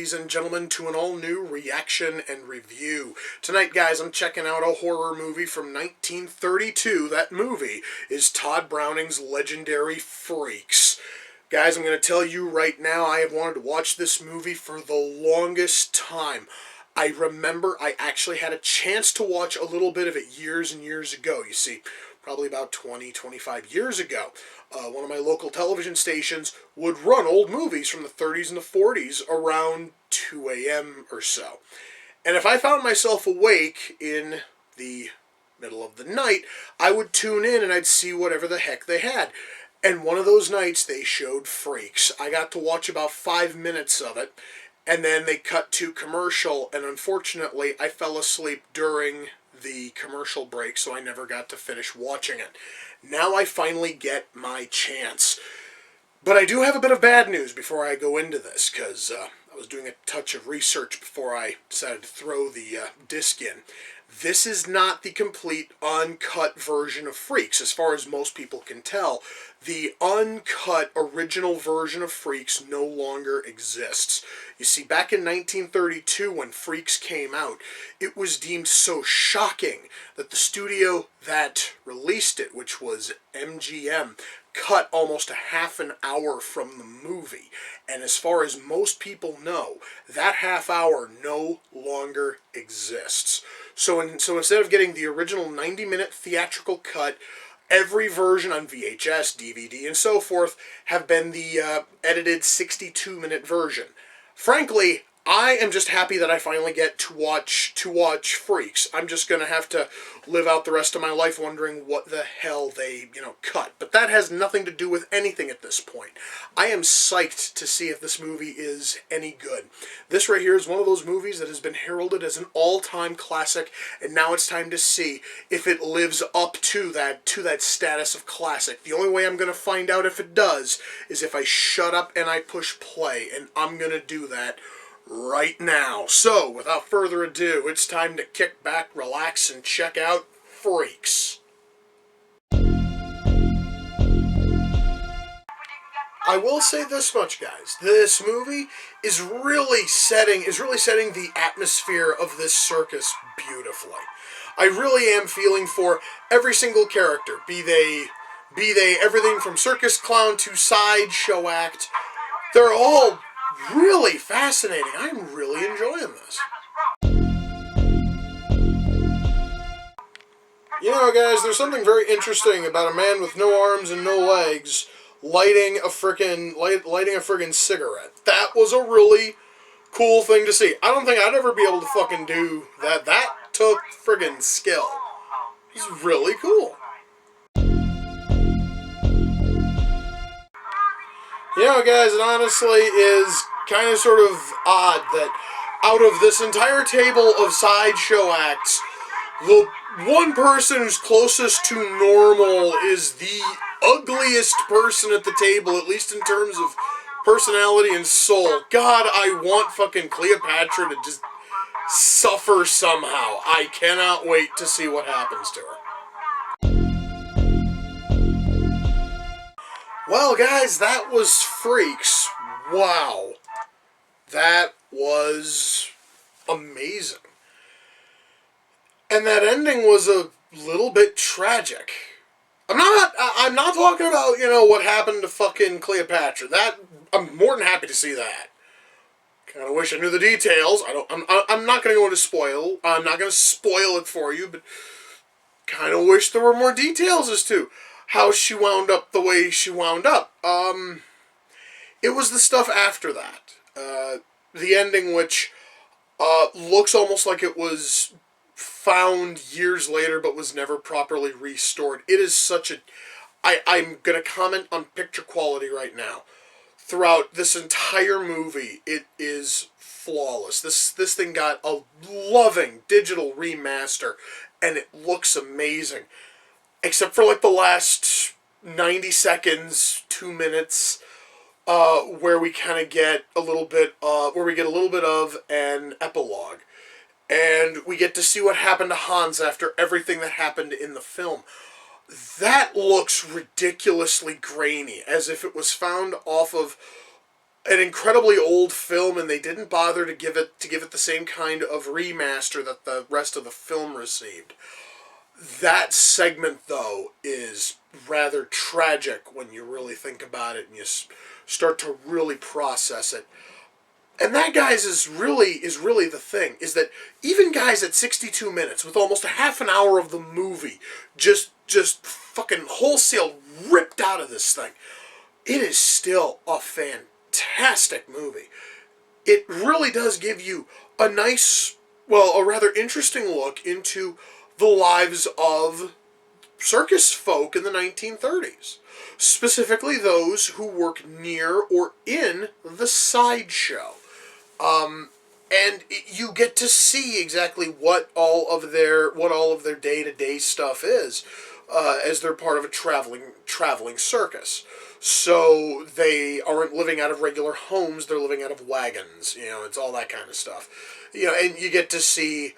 ladies and gentlemen, to an all-new reaction and review. Tonight, guys, I'm checking out a horror movie from 1932. That movie is Tod Browning's legendary Freaks. Guys, I'm going to tell you right now, I have wanted to watch this movie for the longest time. I remember I actually had a chance to watch a little bit of it years and years ago. You see, probably about 20, 25 years ago. One of my local television stations would run old movies from the 30s and the 40s around 2 a.m. or so. And if I found myself awake in the middle of the night, I would tune in and I'd see whatever the heck they had. And one of those nights they showed Freaks. I got to watch about 5 minutes of it, and then they cut to commercial, and unfortunately I fell asleep during the commercial break, so I never got to finish watching it. Now I finally get my chance. But I do have a bit of bad news before I go into this, because I was doing a touch of research before I decided to throw the disc in. This is not the complete uncut version of Freaks. As far as most people can tell, the uncut original version of Freaks no longer exists. You see, back in 1932 when Freaks came out, it was deemed so shocking that the studio that released it, which was MGM, cut almost a half an hour from the movie. And as far as most people know, that half hour no longer exists. So instead of getting the original 90-minute theatrical cut, every version on VHS, DVD, and so forth have been the edited 62-minute version. Frankly, I am just happy that I finally get to watch Freaks. I'm just going to have to live out the rest of my life wondering what the hell they, cut. But that has nothing to do with anything at this point. I am psyched to see if this movie is any good. This right here is one of those movies that has been heralded as an all-time classic, and now it's time to see if it lives up to that status of classic. The only way I'm going to find out if it does is if I shut up and I push play, and I'm going to do that right now. So, without further ado, it's time to kick back, relax, and check out Freaks. I will say this much, guys. This movie is really setting the atmosphere of this circus beautifully. I really am feeling for every single character, be they everything from circus clown to sideshow act. They're all really fascinating. I'm really enjoying this. You know, guys, there's something very interesting about a man with no arms and no legs lighting a friggin' cigarette. That was a really cool thing to see. I don't think I'd ever be able to fucking do that. That took friggin' skill. It's really cool. You know, guys, it honestly is kind of sort of odd that out of this entire table of sideshow acts, the one person who's closest to normal is the ugliest person at the table, at least in terms of personality and soul. God, I want fucking Cleopatra to just suffer somehow. I cannot wait to see what happens to her. Well, guys, that was Freaks. Wow. That was amazing. And that ending was a little bit tragic. I'm not talking about, what happened to fucking Cleopatra. That, I'm more than happy to see that. Kind of wish I knew the details. I'm not going to go into spoil. I'm not going to spoil it for you, but kind of wish there were more details as to how she wound up the way she wound up. It was the stuff after that. The ending, which looks almost like it was found years later but was never properly restored. It is such a... I'm going to comment on picture quality right now. Throughout this entire movie, it is flawless. This thing got a loving digital remaster, and it looks amazing. Except for like the last 90 seconds, 2 minutes, where we kind of get a little bit of an epilogue. And we get to see what happened to Hans after everything that happened in the film. That looks ridiculously grainy, as if it was found off of an incredibly old film, and they didn't bother to give it the same kind of remaster that the rest of the film received. That segment, though, is rather tragic when you really think about it and you start to really process it. And that, guys, is really the thing, is that even guys at 62 minutes, with almost a half an hour of the movie just fucking wholesale ripped out of this thing, it is still a fantastic movie. It really does give you a nice, well, a rather interesting look into the lives of circus folk in the 1930s. Specifically those who work near or in the sideshow. And you get to see exactly what all of their day-to-day stuff is, as they're part of a traveling circus. So they aren't living out of regular homes; they're living out of wagons. It's all that kind of stuff. And you get to see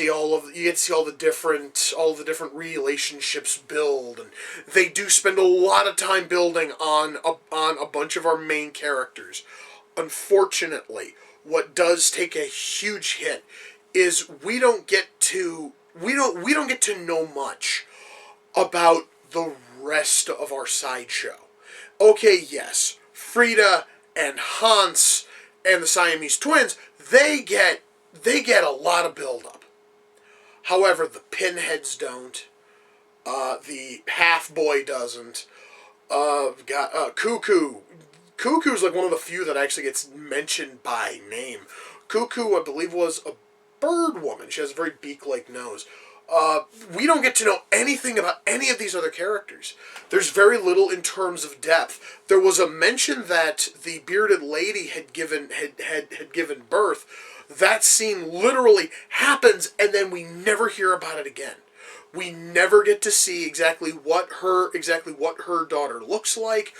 all the different relationships build, and they do spend a lot of time building on a bunch of our main characters. Unfortunately, what does take a huge hit is we don't get to know much about the rest of our sideshow. Okay, yes, Frida and Hans and the Siamese twins, they get a lot of build-up. However, the pinheads don't. The half-boy doesn't. Cuckoo. Cuckoo's like one of the few that actually gets mentioned by name. Cuckoo, I believe, was a bird woman. She has a very beak-like nose. We don't get to know anything about any of these other characters. There's very little in terms of depth. There was a mention that the bearded lady had given birth. That scene literally happens, and then we never hear about it again. We never get to see exactly what her daughter looks like.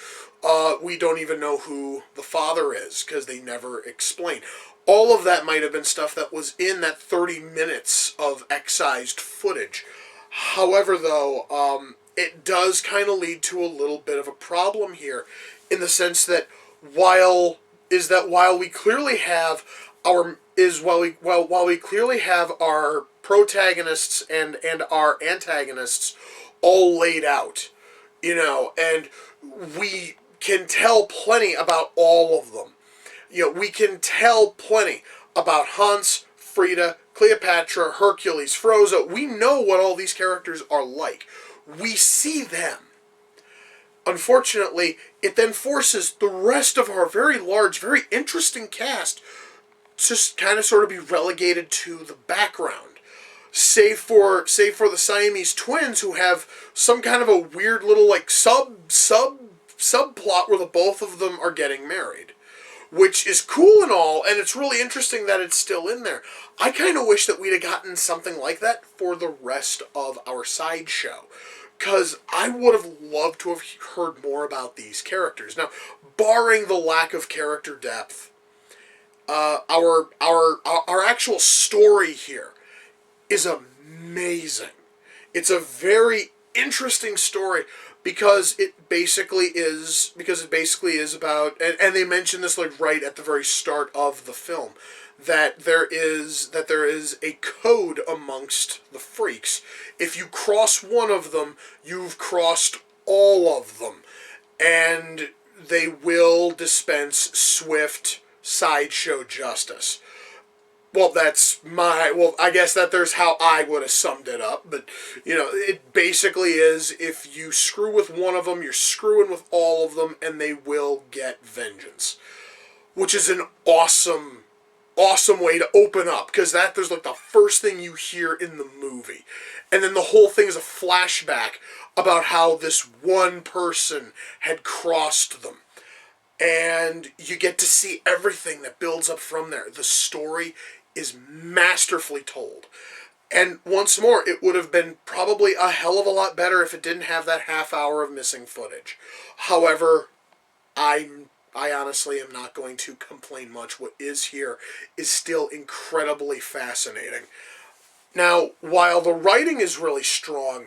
We don't even know who the father is, because they never explain. All of that might have been stuff that was in that 30 minutes of excised footage. However, though, it does kind of lead to a little bit of a problem here, in the sense that while we clearly have our protagonists and our antagonists all laid out, and we can tell plenty about all of them. We can tell plenty about Hans, Frida, Cleopatra, Hercules, Frozo. We know what all these characters are like. We see them. Unfortunately, it then forces the rest of our very large, very interesting cast to kind of sort of be relegated to the background. Save for the Siamese twins, who have some kind of a weird little like subplot where the both of them are getting married, which is cool and all, and it's really interesting that it's still in there. I kind of wish that we'd have gotten something like that for the rest of our sideshow, because I would have loved to have heard more about these characters. Now, barring the lack of character depth, our actual story here is amazing. It's a very interesting story, because it basically is about, and they mention this like right at the very start of the film, that there is a code amongst the freaks. If you cross one of them, you've crossed all of them, and they will dispense swift sideshow justice. Well, I guess that there's how I would have summed it up, but, it basically is, if you screw with one of them, you're screwing with all of them, and they will get vengeance. Which is an awesome way to open up, because there's like the first thing you hear in the movie. And then the whole thing is a flashback about how this one person had crossed them. And you get to see everything that builds up from there. The story is masterfully told. And once more, it would have been probably a hell of a lot better if it didn't have that half hour of missing footage. However, I honestly am not going to complain much. What is here is still incredibly fascinating. Now, while the writing is really strong,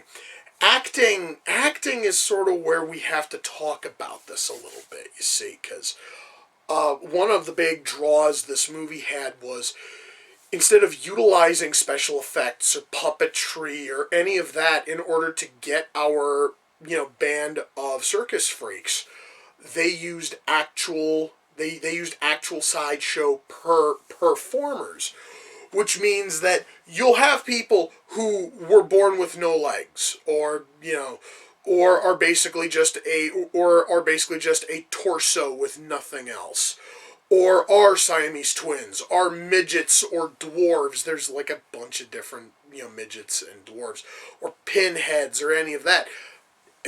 acting is sort of where we have to talk about this a little bit, you see, because One of the big draws this movie had was, instead of utilizing special effects or puppetry or any of that in order to get our, band of circus freaks, they used actual sideshow performers, which means that you'll have people who were born with no legs, or are basically just a torso with nothing else, or are Siamese twins, are midgets or dwarves. There's like a bunch of different, midgets and dwarves, or pinheads, or any of that.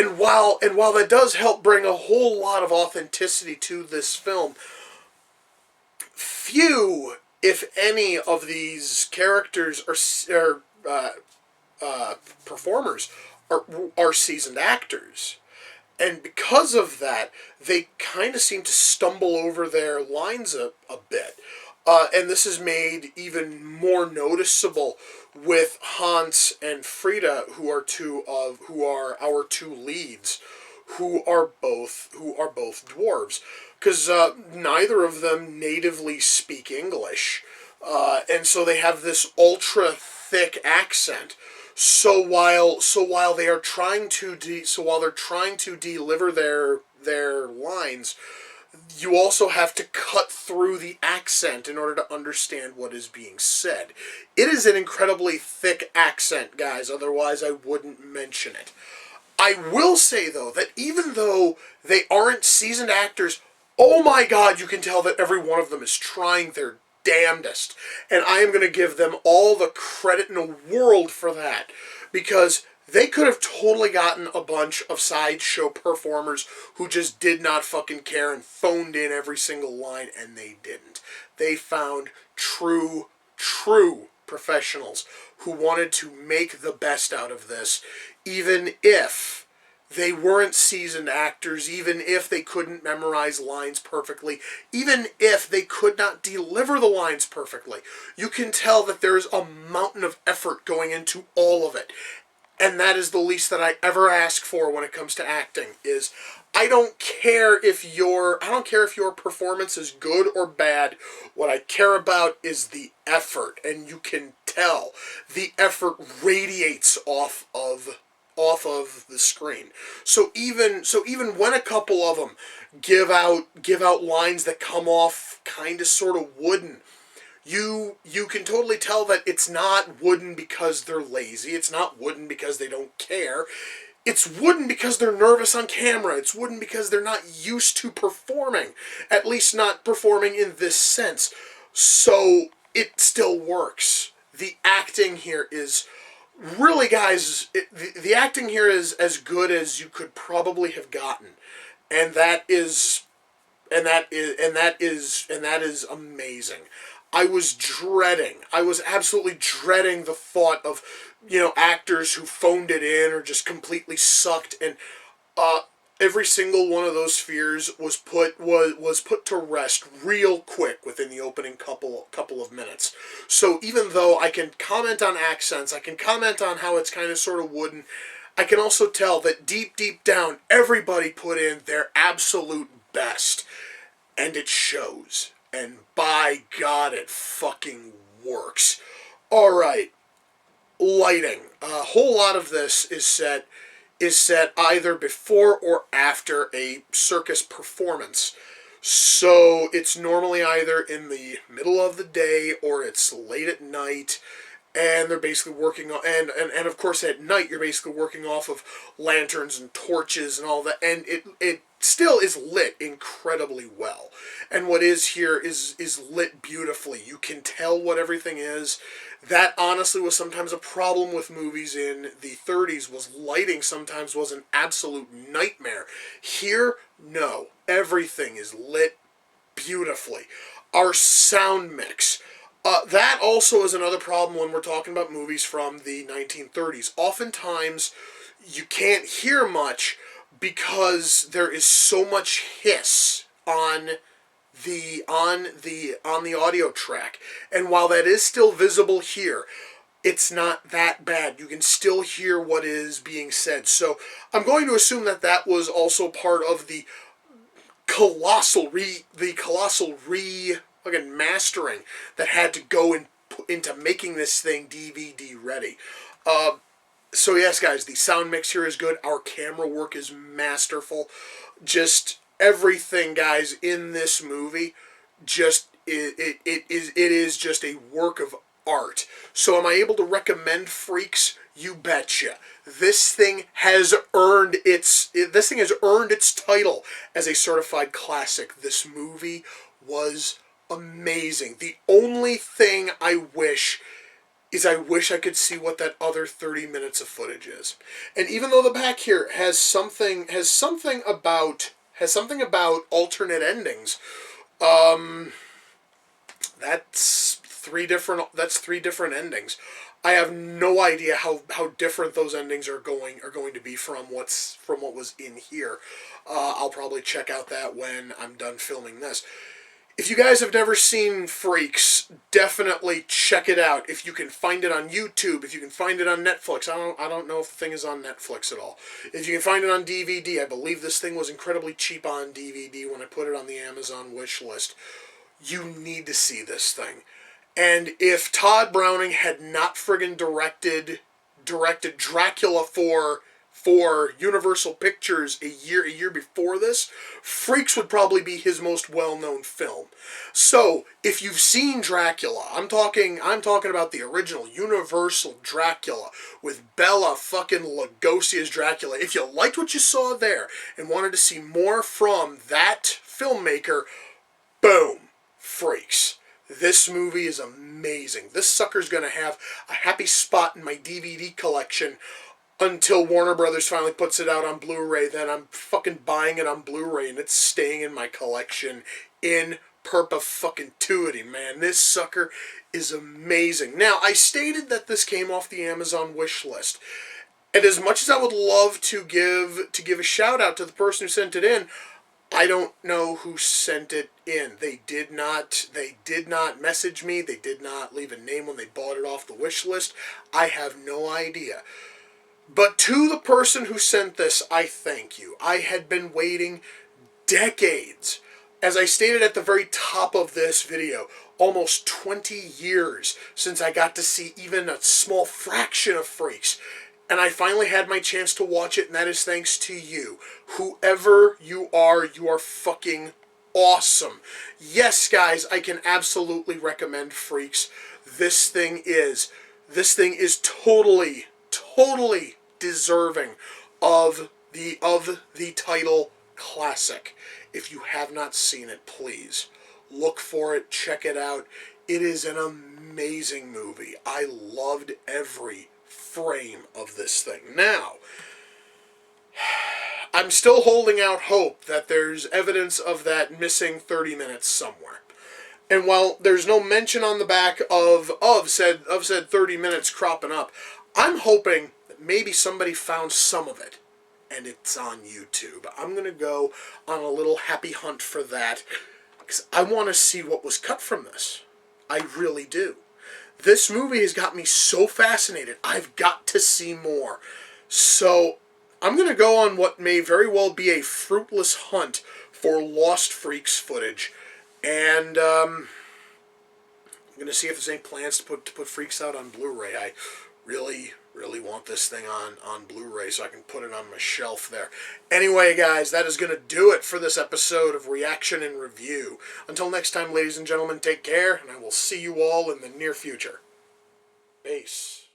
And while that does help bring a whole lot of authenticity to this film, few, if any, of these characters performers are seasoned actors. And because of that, they kind of seem to stumble over their lines a bit. And this is made even more noticeable with Hans and Frida, who are our two leads, who are both dwarves, because neither of them natively speak English, and so they have this ultra thick accent. So while they're trying to deliver their lines, you also have to cut through the accent in order to understand what is being said. It is an incredibly thick accent, guys, otherwise I wouldn't mention it. I will say, though, that even though they aren't seasoned actors, oh my god, you can tell that every one of them is trying their damnedest. And I am going to give them all the credit in the world for that, because they could have totally gotten a bunch of sideshow performers who just did not fucking care and phoned in every single line, and they didn't. They found true professionals who wanted to make the best out of this, even if they weren't seasoned actors, even if they couldn't memorize lines perfectly, even if they could not deliver the lines perfectly. You can tell that there is a mountain of effort going into all of it. And that is the least that I ever ask for when it comes to acting, is I don't care if your performance is good or bad. What I care about is the effort, and you can tell the effort radiates off of the screen. So even when a couple of them give out lines that come off kind of sort of wooden, you can totally tell that it's not wooden because they're lazy. It's not wooden because they don't care. It's wooden because they're nervous on camera. It's wooden because they're not used to performing. At least not performing in this sense. So it still works. The acting here is really, guys, the acting here is as good as you could probably have gotten. And that is amazing. I was absolutely dreading the thought of, actors who phoned it in or just completely sucked, and every single one of those fears was put to rest real quick within the opening couple of minutes. So even though I can comment on accents, I can comment on how it's kind of sort of wooden, I can also tell that deep down everybody put in their absolute best, and it shows. And by God, it fucking works. Alright, lighting. A whole lot of this is set either before or after a circus performance. So it's normally either in the middle of the day or it's late at night, and they're basically working on, and of course at night you're basically working off of lanterns and torches and all that, and it still is lit incredibly well. And what is here is lit beautifully. You can tell what everything is. That honestly was sometimes a problem with movies in the 30s, was lighting sometimes was an absolute nightmare. Here, no. Everything is lit beautifully. Our sound mix. That also is another problem when we're talking about movies from the 1930s. Oftentimes, you can't hear much because there is so much hiss on the audio track. And while that is still visible here, it's not that bad. You can still hear what is being said. So I'm going to assume that was also part of the fucking mastering that had to go into making this thing DVD ready. So yes, guys, the sound mix here is good. Our camera work is masterful. Just everything, guys, in this movie, just it is just a work of art. So am I able to recommend Freaks? You betcha. This thing has earned its title as a certified classic. This movie was amazing. The only thing I wish I could see what that other 30 minutes of footage is. And even though the back here has something about alternate endings, that's three different endings. I have no idea how different those endings are going to be from what was in here. I'll probably check out that when I'm done filming this. If you guys have never seen Freaks, definitely check it out. If you can find it on YouTube, if you can find it on Netflix, I don't know if the thing is on Netflix at all. If you can find it on DVD, I believe this thing was incredibly cheap on DVD when I put it on the Amazon wish list. You need to see this thing. And if Tod Browning had not friggin' directed Dracula for Universal Pictures a year before this, Freaks would probably be his most well-known film. So, if you've seen Dracula, I'm talking about the original Universal Dracula with Bela fucking Lugosi as Dracula. If you liked what you saw there and wanted to see more from that filmmaker, boom, Freaks. This movie is amazing. This sucker's gonna have a happy spot in my DVD collection until Warner Brothers finally puts it out on Blu-ray. Then I'm fucking buying it on Blu-ray and it's staying in my collection in perpetuity, man. This sucker is amazing. Now, I stated that this came off the Amazon wish list. And as much as I would love to give a shout out to the person who sent it in, I don't know who sent it in. They did not message me. They did not leave a name when they bought it off the wish list. I have no idea. But to the person who sent this, I thank you. I had been waiting decades. As I stated at the very top of this video, almost 20 years since I got to see even a small fraction of Freaks. And I finally had my chance to watch it, and that is thanks to you. Whoever you are fucking awesome. Yes, guys, I can absolutely recommend Freaks. This thing is totally deserving of the title classic. If you have not seen it, please look for it, check it out. It is an amazing movie. I loved every frame of this thing. Now, I'm still holding out hope that there's evidence of that missing 30 minutes somewhere. And while there's no mention on the back of said 30 minutes cropping up, I'm hoping that maybe somebody found some of it and it's on YouTube. I'm going to go on a little happy hunt for that because I want to see what was cut from this. I really do. This movie has got me so fascinated. I've got to see more. So I'm going to go on what may very well be a fruitless hunt for lost Freaks footage. And I'm going to see if there's any plans to put Freaks out on Blu-ray. I really want this thing on Blu-ray so I can put it on my shelf there. Anyway, guys, that is going to do it for this episode of Reaction and Review. Until next time, ladies and gentlemen, take care, and I will see you all in the near future. Peace.